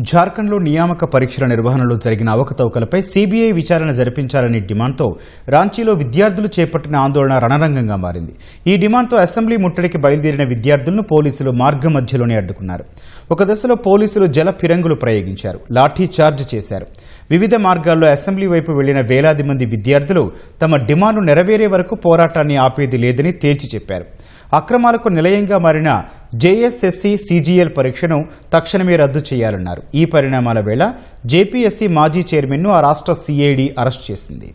జార్ఖండ్లో నియామక పరీక్షల నిర్వహణలో జరిగిన అవకతవకలపై సీబీఐ విచారణ జరిపించాలనే డిమాండ్తో రాంచీలో విద్యార్థులు చేపట్టిన ఆందోళన రణరంగంగా మారింది. ఈ డిమాండ్తో అసెంబ్లీ ముట్టడికి బయలుదేరిన విద్యార్థులను పోలీసులు మార్గ మధ్యలోనే అడ్డుకున్నారు. ఒక దశలో పోలీసులు జల ఫిరంగులు ప్రయోగించారు, లాఠీ చార్జ్ చేశారు. వివిధ మార్గాల్లో అసెంబ్లీ వైపు వెళ్లిన వేలాది మంది విద్యార్థులు తమ డిమాండ్లు నెరవేరే వరకు పోరాటాన్ని ఆపేది లేదని తేల్చి చెప్పారు. అక్రమాలకు నిలయంగా మారిన జేఎస్ఎస్సీ సీజీఎల్ పరీక్షను తక్షణమే రద్దు చేయాలన్నారు. ఈ పరిణామాల వేళ జేపీఎస్సీ మాజీ చైర్మన్ను ఆ రాష్ట్ర సీఐడీ అరెస్ట్ చేసింది.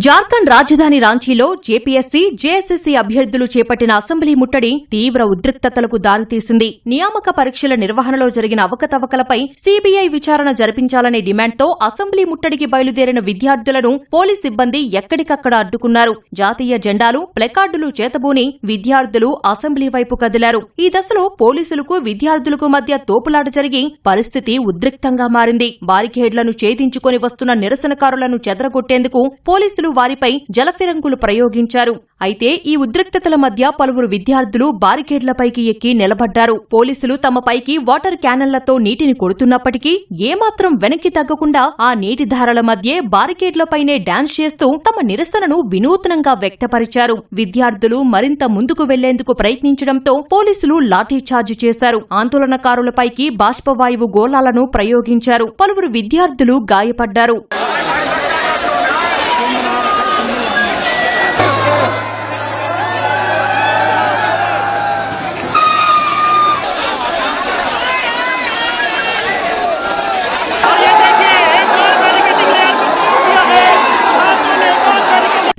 జార్ఖండ్ రాజధాని రాంచీలో జేపీఎస్సీ, జేఎస్ఎస్సీ అభ్యర్థులు చేపట్టిన అసెంబ్లీ ముట్టడి తీవ్ర ఉద్రిక్తతలకు దారితీసింది. నియామక పరీక్షల నిర్వహణలో జరిగిన అవకతవకలపై సీబీఐ విచారణ జరిపించాలనే డిమాండ్తో అసెంబ్లీ ముట్టడికి బయలుదేరిన విద్యార్థులను పోలీస్ సిబ్బంది ఎక్కడికక్కడ అడ్డుకున్నారు. జాతీయ జెండాలు, ప్లెకార్డులు చేతబూని విద్యార్థులు అసెంబ్లీ వైపు కదిలారు. ఈ దశలో పోలీసులకు విద్యార్థులకు మధ్య తోపులాట జరిగి పరిస్థితి ఉద్రిక్తంగా మారింది. బారికేడ్లను ఛేదించుకొని వస్తున్న నిరసనకారులను చెదరగొట్టేందుకు పోలీసులు వారిపై జలఫిరంగులు ప్రయోగించారు. అయితే ఈ ఉద్రిక్తతల మధ్య పలువురు విద్యార్థులు బారికేడ్లపైకి ఎక్కి నిలబడ్డారు. పోలీసులు తమపైకి వాటర్ క్యానన్లతో నీటిని కొడుతున్నప్పటికీ ఏమాత్రం వెనక్కి తగ్గకుండా ఆ నీటి ధారల మధ్యే బారికేడ్లపైనే డాన్స్ చేస్తూ తమ నిరసనను వినూత్నంగా వ్యక్తపరిచారు. విద్యార్థులు మరింత ముందుకు వెళ్లేందుకు ప్రయత్నించడంతో పోలీసులు లాఠీచార్జ్ చేశారు. ఆందోళనకారులపైకి బాష్పవాయువు గోళాలను ప్రయోగించారు. పలువురు విద్యార్థులు గాయపడ్డారు.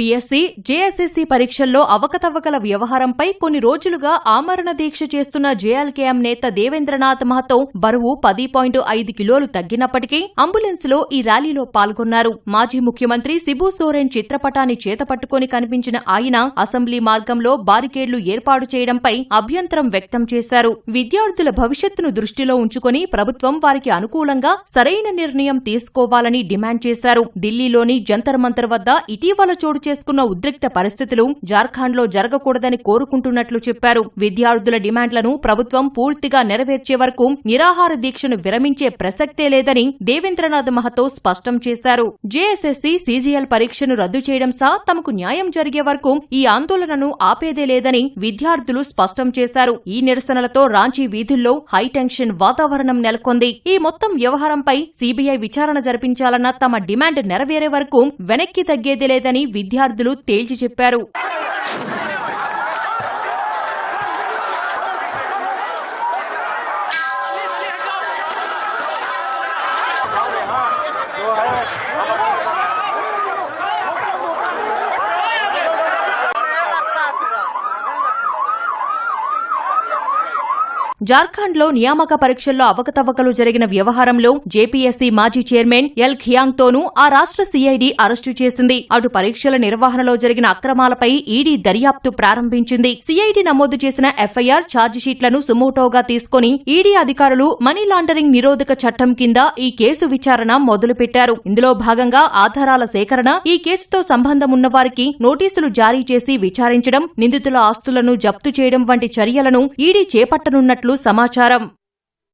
పీఎస్సీ, జేఎస్ఎస్సీ పరీక్షల్లో అవకతవకల వ్యవహారంపై కొన్ని రోజులుగా ఆమరణ దీక్ష చేస్తున్న జేఎల్కేఎం నేత దేవేంద్రనాథ్ మహతో బరువు 10.5 కిలోలు తగ్గినప్పటికీ అంబులెన్స్లో ఈ ర్యాలీలో పాల్గొన్నారు. మాజీ ముఖ్యమంత్రి శిబు సోరెన్ చిత్రపటాన్ని చేతపట్టుకుని కనిపించిన ఆయన అసెంబ్లీ మార్గంలో బారికేడ్లు ఏర్పాటు చేయడంపై అభ్యంతరం వ్యక్తం చేశారు. విద్యార్థుల భవిష్యత్తును దృష్టిలో ఉంచుకుని ప్రభుత్వం వారికి అనుకూలంగా సరైన నిర్ణయం తీసుకోవాలని డిమాండ్ చేశారు. ఢిల్లీలోని జంతర్ మంతర్ వద్ద ఇటీవల చోటు చేసుకున్న ఉద్రిక్త పరిస్థితులు జార్ఖండ్లో జరగకూడదని కోరుకుంటున్నట్లు చెప్పారు. విద్యార్థుల డిమాండ్లను ప్రభుత్వం పూర్తిగా నెరవేర్చే వరకు నిరాహార దీక్షను విరమించే ప్రసక్తే లేదని దేవేంద్రనాథ్ మహతో స్పష్టం చేశారు. జేఎస్ఎస్సీ, సీజీఎల్ పరీక్షను రద్దు చేయడం సహా తమకు న్యాయం జరిగే వరకు ఈ ఆందోళనను ఆపేదే లేదని విద్యార్థులు స్పష్టం చేశారు. ఈ నిరసనలతో రాంచీ వీధుల్లో హైటెన్షన్ వాతావరణం నెలకొంది. ఈ మొత్తం వ్యవహారంపై సీబీఐ విచారణ జరిపించాలన్న తమ డిమాండ్ నెరవేరే వరకు వెనక్కి తగ్గేది లేదని విద్యార్థులు తేల్చి చెప్పారు. జార్ఖండ్లో నియామక పరీక్షల్లో అవకతవకలు జరిగిన వ్యవహారంలో జేపీఎస్సీ మాజీ చైర్మన్ ఎల్ ఖియాంగ్తోనూ ఆ రాష్ట్ర సీఐడీ అరెస్టు చేసింది. అటు పరీక్షల నిర్వహణలో జరిగిన అక్రమాలపై ఈడీ దర్యాప్తు ప్రారంభించింది. సీఐడీ నమోదు చేసిన ఎఫ్ఐఆర్, ఛార్జిషీట్లను సుమోటోగా తీసుకుని ఈడీ అధికారులు మనీ లాండరింగ్ నిరోధక చట్టం కింద ఈ కేసు విచారణ మొదలుపెట్టారు. ఇందులో భాగంగా ఆధారాల సేకరణ, ఈ కేసుతో సంబంధం ఉన్నవారికి నోటీసులు జారీ చేసి విచారించడం, నిందితుల ఆస్తులను జప్తు చేయడం వంటి చర్యలను ఈడీ చేపట్టనున్నట్లు సమాచారం.